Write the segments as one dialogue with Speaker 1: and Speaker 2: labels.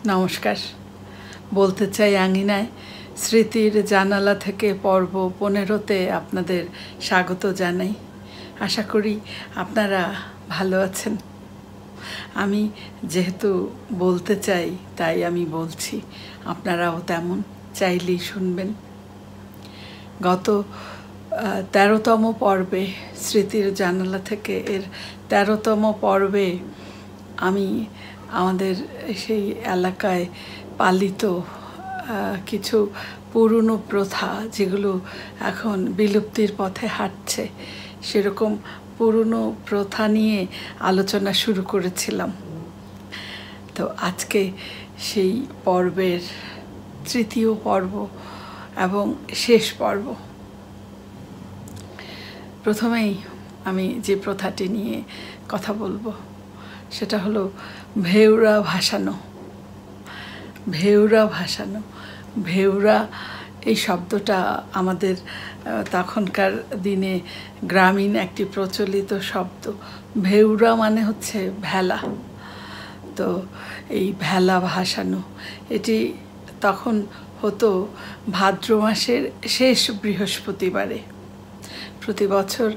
Speaker 1: নমস্কার। বলতে চাই আঙিনায় স্মৃতির জানালা থেকে পর্ব 15তে আপনাদের স্বাগত জানাই। আশা করি আপনারা ভালো আছেন। আমি যেহেতু বলতে চাই তাই আমি বলছি, আপনারাও তেমন চাইলেই শুনবেন। গত 13তম পর্বে স্মৃতির জানালা থেকে এর 13তম পর্বে আমি আমাদের সেই এলাকায় পালিত কিছু পুরনো প্রথা, যেগুলো এখন বিলুপ্তির পথে হাঁটছে, সেরকম পুরনো প্রথা নিয়ে আলোচনা শুরু করেছিলাম। তো আজকে সেই পর্বের তৃতীয় পর্ব এবং শেষ পর্ব। প্রথমেই আমি যে প্রথাটি নিয়ে কথা বলবো সেটা হলো ভেউরা ভাসানো। ভেউরা ভাসানো, ভেউরা এই শব্দটা আমাদের তখনকার দিনে গ্রামীণ একটি প্রচলিত শব্দ। ভেউরা মানে হচ্ছে ভেলা। তো এই ভেলা ভাসানো এটি তখন হতো ভাদ্র মাসের শেষ বৃহস্পতিবারে। প্রতি বছর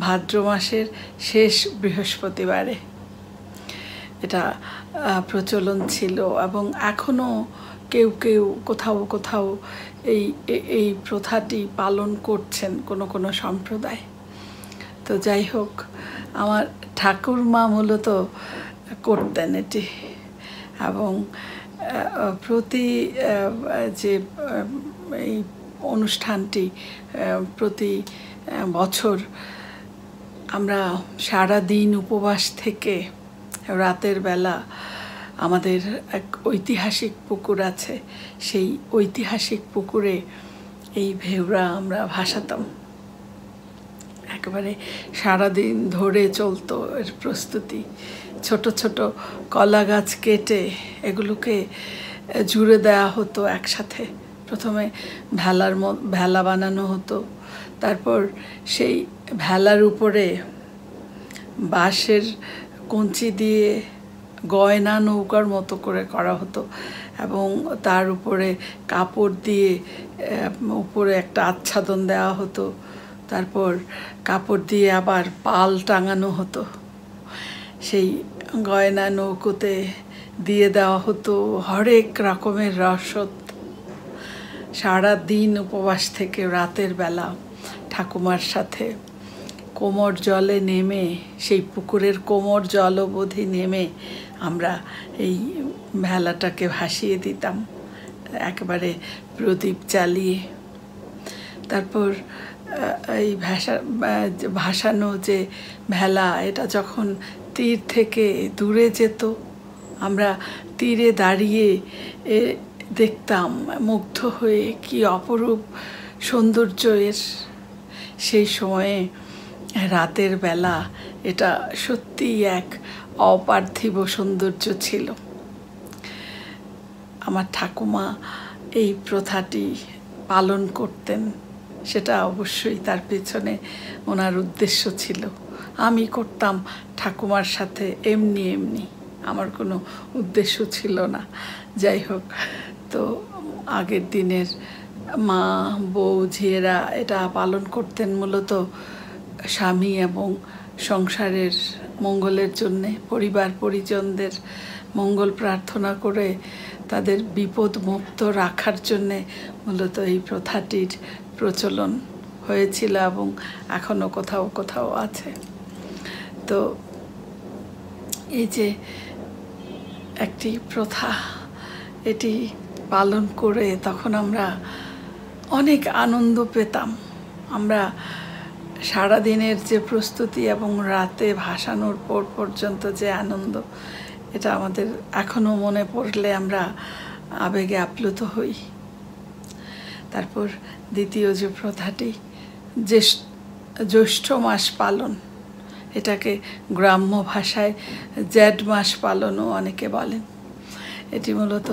Speaker 1: ভাদ্র মাসের শেষ বৃহস্পতিবারে এটা প্রচলন ছিল এবং এখনও কেউ কেউ কোথাও কোথাও এই প্রথাটি পালন করছেন কোনো কোনো সম্প্রদায়। তো যাই হোক, আমার ঠাকুরমা মূলত করতেন এটি, এবং প্রতি যে এই অনুষ্ঠানটি প্রতি বছর আমরা সারা দিন উপবাস থেকে রাতের বেলা আমাদের এক ঐতিহাসিক পুকুর আছে, সেই ঐতিহাসিক পুকুরে এই ভেউরা আমরা ভাসাতাম। একেবারে সারাদিন ধরে চলতো এর প্রস্তুতি। ছোট ছোট কলা গাছ কেটে এগুলোকে জুড়ে দেওয়া হতো একসাথে। প্রথমে ভেলা বানানো হতো, তারপর সেই ভেলার উপরে বাঁশের কঞ্চি দিয়ে গয়না নৌকার মতো করে করা হতো, এবং তার উপরে কাপড় দিয়ে উপরে একটা আচ্ছাদন দেওয়া হতো। তারপর কাপড় দিয়ে আবার পাল টাঙানো হতো। সেই গয়না নৌকোতে দিয়ে দেওয়া হতো হরেক রকমের রসদ। সারা দিন উপবাস থেকে রাতের বেলা ঠাকুমার সাথে কোমর জলে নেমে, সেই পুকুরের কোমর জল অবধি নেমে আমরা এই ভেলাটাকে ভাসিয়ে দিতাম একেবারে প্রদীপ জ্বালিয়ে। তারপর এই ভাসানো যে ভেলা, এটা যখন তীর থেকে দূরে যেত, আমরা তীরে দাঁড়িয়ে দেখতাম মুগ্ধ হয়ে কি অপরূপ সৌন্দর্য এর। সেই সময়ে রাতের বেলা এটা সত্যিই এক অপার্থিব সৌন্দর্য ছিল। আমার ঠাকুমা এই প্রথাটি পালন করতেন, সেটা অবশ্যই তার পেছনে ওনার উদ্দেশ্য ছিল। আমি করতাম ঠাকুমার সাথে এমনি এমনি, আমার কোনো উদ্দেশ্য ছিল না। যাই হোক, তো আগের দিনের মা, বউ, ঝিয়েরা এটা পালন করতেন মূলত স্বামী এবং সংসারের মঙ্গলের জন্যে, পরিবার পরিজনদের মঙ্গল প্রার্থনা করে তাদের বিপদ মুক্ত রাখার জন্যে মূলত এই প্রথাটির প্রচলন হয়েছিল এবং এখনও কোথাও কোথাও আছে। তো এই যে একটি প্রথা, এটি পালন করে তখন আমরা অনেক আনন্দ পেতাম। আমরা সারাদিনের যে প্রস্তুতি এবং রাতে ভাসানোর পর পর্যন্ত যে আনন্দ, এটা আমাদের এখনও মনে পড়লে আমরা আবেগে আপ্লুত হই। তারপর দ্বিতীয় যে প্রথাটি, জ্যৈষ্ঠ মাস পালন, এটাকে গ্রাম্য ভাষায় জ্যেষ্ঠ মাস পালনও অনেকে বলেন। এটি মূলত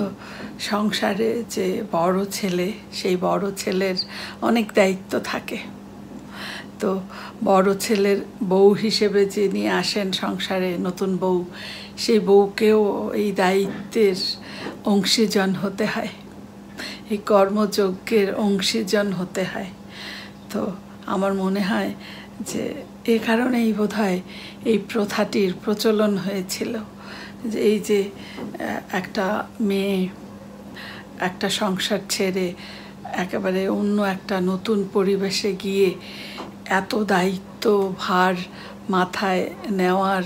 Speaker 1: সংসারে যে বড় ছেলে, সেই বড় ছেলের অনেক দায়িত্ব থাকে। তো বড় ছেলের বউ হিসেবে যিনি আসেন সংসারে, নতুন বউ, সেই বউকেও এই দায়িত্বের অংশীজন হতে হয়, এই কর্মযজ্ঞের অংশীজন হতে হয়। তো আমার মনে হয় যে এ কারণেই বোধহয় এই প্রথাটির প্রচলন হয়েছিল, যে এই যে একটা মেয়ে একটা সংসার ছেড়ে একেবারে অন্য একটা নতুন পরিবেশে গিয়ে এত দায়িত্ব ভার মাথায় নেওয়ার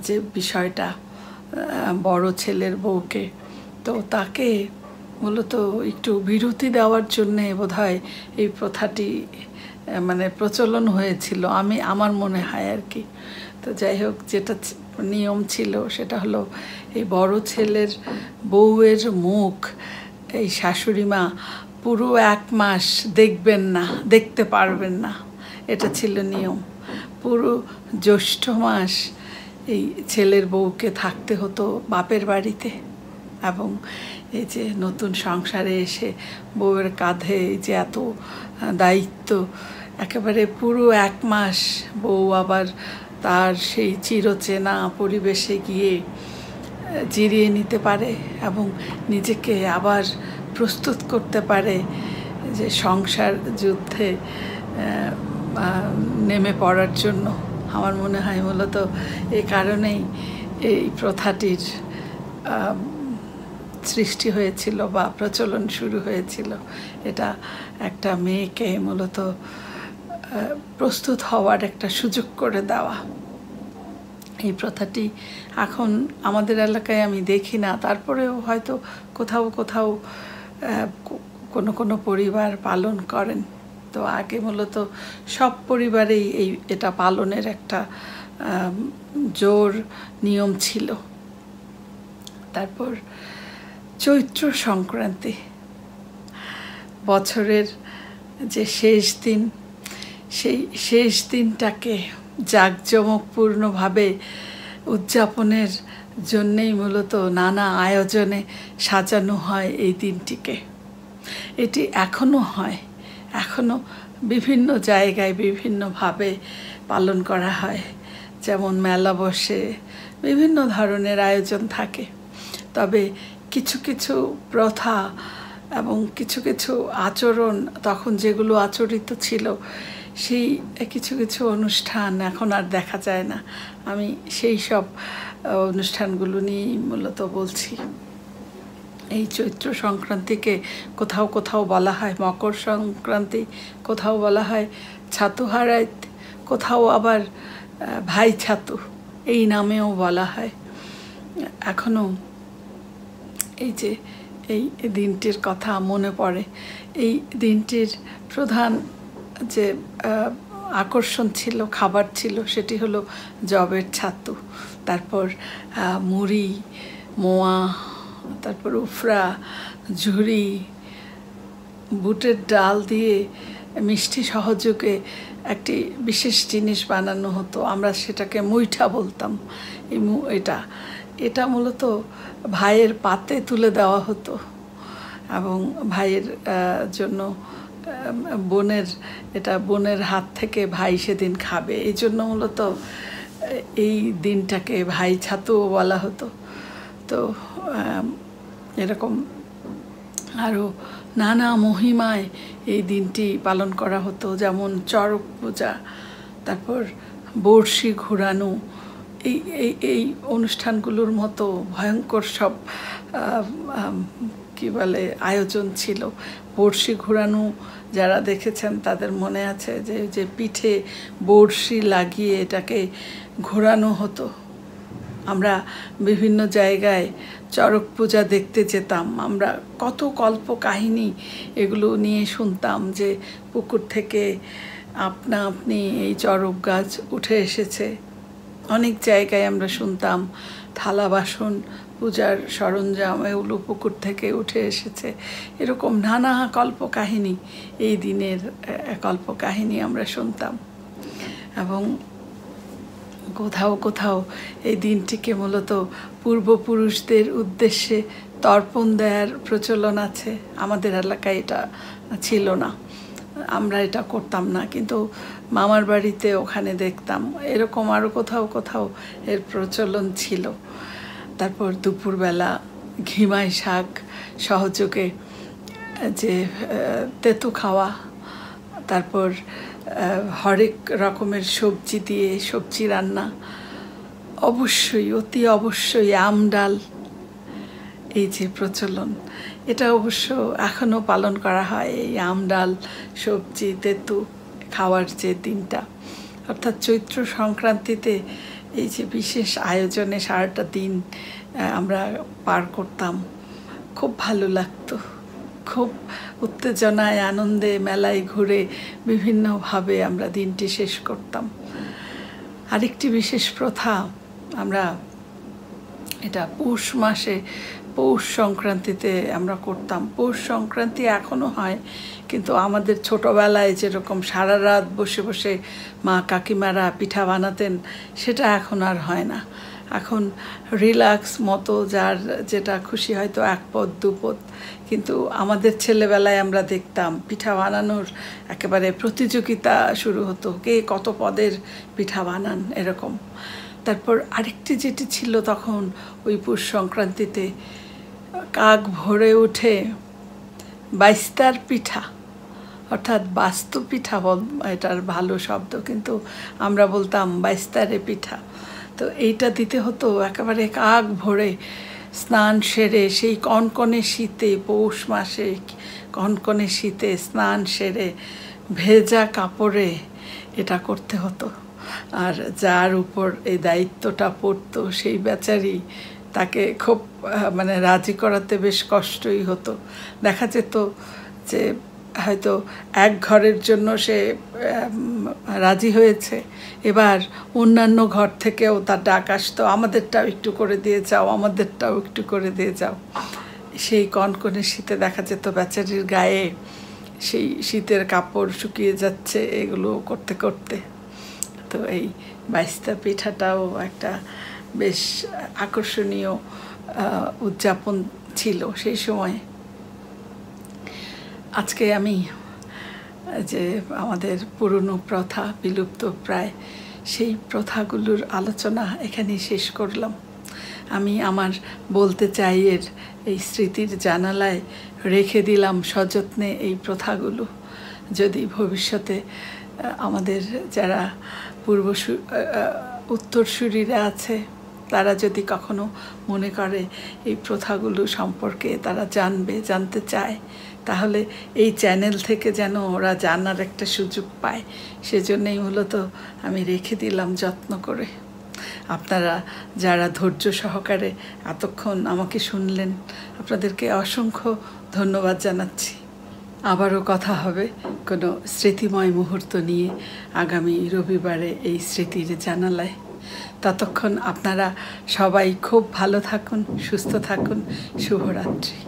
Speaker 1: যে বিষয়টা, বড় ছেলের বউকে, তো তাকে মূলত একটু বিরতি দেওয়ার জন্যে বোধহয় এই প্রথাটি মানে প্রচলন হয়েছিল, আমার মনে হয় আর কি। তো যাই হোক, যেটা নিয়ম ছিল সেটা হলো এই বড় ছেলের বউয়ের মুখ এই শাশুড়ি মা পুরো 1 মাস দেখবেন না, দেখতে পারবেন না, এটা ছিল নিয়ম। পুরো জ্যৈষ্ঠ মাস এই ছেলের বউকে থাকতে হতো বাপের বাড়িতে, এবং এই যে নতুন সংসারে এসে বউয়ের কাঁধে এই যে এত দায়িত্ব, একেবারে পুরো 1 মাস বউ আবার তার সেই চিরচেনা পরিবেশে গিয়ে জিরিয়ে নিতে পারে এবং নিজেকে আবার প্রস্তুত করতে পারে যে সংসার যুদ্ধে নেমে পড়ার জন্য। আমার মনে হয় মূলত এই কারণেই এই প্রথাটির সৃষ্টি হয়েছিল বা প্রচলন শুরু হয়েছিল। এটা একটা মেয়েকে মূলত প্রস্তুত হওয়ার একটা সুযোগ করে দেওয়া। এই প্রথাটি এখন আমাদের এলাকায় আমি দেখি না, তারপরেও হয়তো কোথাও কোথাও কোনো পরিবার পালন করেন। তো আগে মূলত সব পরিবারেই এটা পালনের একটা জোর নিয়ম ছিল। তারপর চৈত্র সংক্রান্তি, বছরের যে শেষ দিন, সেই শেষ দিনটাকে জাঁকজমকপূর্ণভাবে উদযাপনের জন্যেই মূলত নানা আয়োজনে সাজানো হয় এই দিনটিকে। এটি এখনও হয়, এখনও বিভিন্ন জায়গায় বিভিন্নভাবে পালন করা হয়। যেমন মেলা বসে, বিভিন্ন ধরনের আয়োজন থাকে। তবে কিছু কিছু প্রথা এবং কিছু কিছু আচরণ তখন যেগুলো আচরিত ছিল, সেই কিছু কিছু অনুষ্ঠান এখন আর দেখা যায় না। আমি সেই সব অনুষ্ঠানগুলো নিয়েই মূলত বলছি। এই চৈত্র সংক্রান্তিকে কোথাও কোথাও বলা হয় মকর সংক্রান্তি, কোথাও বলা হয় ছাতু হারাইত, কোথাও আবার ভাই ছাতু এই নামেও বলা হয়। এখনও এই যে এই দিনটির কথা মনে পড়ে। এই দিনটির প্রধান যে আকর্ষণ ছিল, খাবার ছিল, সেটি হলো যবের ছাতু, তারপর মুড়ি, মোয়া, তারপর উফরা, ঝুরি, বুটের ডাল দিয়ে মিষ্টি সহযোগে একটি বিশেষ জিনিস বানানো হতো, আমরা সেটাকে মুইঠা বলতাম। এটা মূলত ভাইয়ের পাতে তুলে দেওয়া হতো এবং ভাইয়ের জন্য বোনের হাত থেকে ভাই সেদিন খাবে, এই জন্য মূলত এই দিনটাকে ভাই ছাতুও বলা হতো। তো এরকম আরও নানা মহিমায় এই দিনটি পালন করা হতো, যেমন চড়ক পূজা, তারপর বড়শি ঘোরানো, এই অনুষ্ঠানগুলোর মতো ভয়ঙ্কর সব কি বলে আয়োজন ছিল। বড়শি ঘোরানো যারা দেখেছেন তাদের মনে আছে যে পিঠে বড়শি লাগিয়ে এটাকে ঘোরানো হতো। আমরা বিভিন্ন জায়গায় চড়ক পূজা দেখতে যেতাম, আমরা কত কল্প কাহিনী এগুলো নিয়ে শুনতাম, যে পুকুর থেকে আপনা আপনি এই চড়ক গাছ উঠে এসেছে। অনেক জায়গায় আমরা শুনতাম থালা বাসন, পূজার সরঞ্জাম এগুলো পুকুর থেকে উঠে এসেছে। এরকম নানা কল্পকাহিনী, এই দিনের কল্পকাহিনী আমরা শুনতাম। এবং কোথাও কোথাও এই দিনটিকে মূলত পূর্বপুরুষদের উদ্দেশ্যে তর্পণ দেওয়ার প্রচলন আছে। আমাদের এলাকায় এটা ছিল না, আমরা এটা করতাম না, কিন্তু মামার বাড়িতে ওখানে দেখতাম। এরকম আরও কোথাও কোথাও এর প্রচলন ছিল। তারপর দুপুরবেলা ঘিমাই শাক সহযোগে যে তেঁতু খাওয়া, তারপর হরেক রকমের সবজি দিয়ে সবজি রান্না, অবশ্যই অতি অবশ্যই আম ডাল, এই যে প্রচলন, এটা অবশ্য এখনও পালন করা হয়। এই আম ডাল সবজি তেঁতু খাওয়ার যে দিনটা, অর্থাৎ চৈত্র সংক্রান্তিতে এই যে বিশেষ আয়োজনে সারাটা দিন আমরা পার করতাম, খুব ভালো লাগতো। খুব উত্তেজনায় আনন্দে মেলায় ঘুরে বিভিন্নভাবে আমরা দিনটি শেষ করতাম। আরেকটি বিশেষ প্রথা, আমরা এটা পৌষ মাসে পৌষ সংক্রান্তিতে আমরা করতাম। পৌষ সংক্রান্তি এখনও হয়, কিন্তু আমাদের ছোটোবেলায় যেরকম সারা রাত বসে বসে মা কাকিমারা পিঠা বানাতেন, সেটা এখন আর হয় না। এখন রিল্যাক্স মতো যার যেটা খুশি, হয়তো এক পদ দুপদ, কিন্তু আমাদের ছেলেবেলায় আমরা দেখতাম পিঠা বানানোর একেবারে প্রতিযোগিতা শুরু হতো, কে কত পদের পিঠা বানান এরকম। তারপর আরেকটি যেটি ছিল তখন, ওই পৌষ সংক্রান্তিতে কাক ভরে উঠে বাইস্তার পিঠা, অর্থাৎ বাস্তু পিঠা, এটার ভালো শব্দ, কিন্তু আমরা বলতাম বাইস্তারে পিঠা। তো এইটা দিতে হতো একেবারে কাক ভরে, স্নান সেরে সেই কনকনে শীতে, পৌষ মাসে কনকনে শীতে স্নান সেরে ভেজা কাপড়ে এটা করতে হতো। আর যার উপর এই দায়িত্বটা পড়তো সেই বেচারি, তাকে খুব মানে রাজি করাতে বেশ কষ্টই হতো। দেখা যেত যে হয়তো এক ঘরের জন্য সে রাজি হয়েছে, এবার অন্যান্য ঘর থেকেও তার ডাক আসতো, আমাদেরটাও একটু করে দিয়ে যাও, আমাদেরটাও একটু করে দিয়ে যাও। সেই কনকনে শীতে দেখা যেত বেচারির গায়ে সেই শীতের কাপড় শুকিয়ে যাচ্ছে এগুলো করতে করতে। তো এই বাইস্তা পিঠাটাও একটা বেশ আকর্ষণীয় উদযাপন ছিল সেই সময়। আজকে আমি যে আমাদের পুরনো প্রথা, বিলুপ্ত প্রায়, সেই প্রথাগুলোর আলোচনা এখানেই শেষ করলাম। আমি আমার বলতে চাই এর এই স্মৃতির জানালায় রেখে দিলাম সযত্নে এই প্রথাগুলো। যদি ভবিষ্যতে আমাদের যারা উত্তরসূরিরা আছে, তারা যদি কখনো মনে করে এই প্রথাগুলো সম্পর্কে তারা জানতে চায়, তাহলে এই চ্যানেল থেকে যেন ওরা জানার একটা সুযোগ পায়, সেজন্যই মূলত আমি রেখে দিলাম যত্ন করে। আপনারা যারা ধৈর্য সহকারে এতক্ষণ আমাকে শুনলেন, আপনাদেরকে অসংখ্য ধন্যবাদ জানাচ্ছি। আবারও কথা হবে কোনো স্মৃতিময় মুহূর্ত নিয়ে আগামী রবিবারে এই স্মৃতির জানালায়। ততক্ষণ আপনারা সবাই খুব ভালো থাকুন, সুস্থ থাকুন। শুভরাত্রি।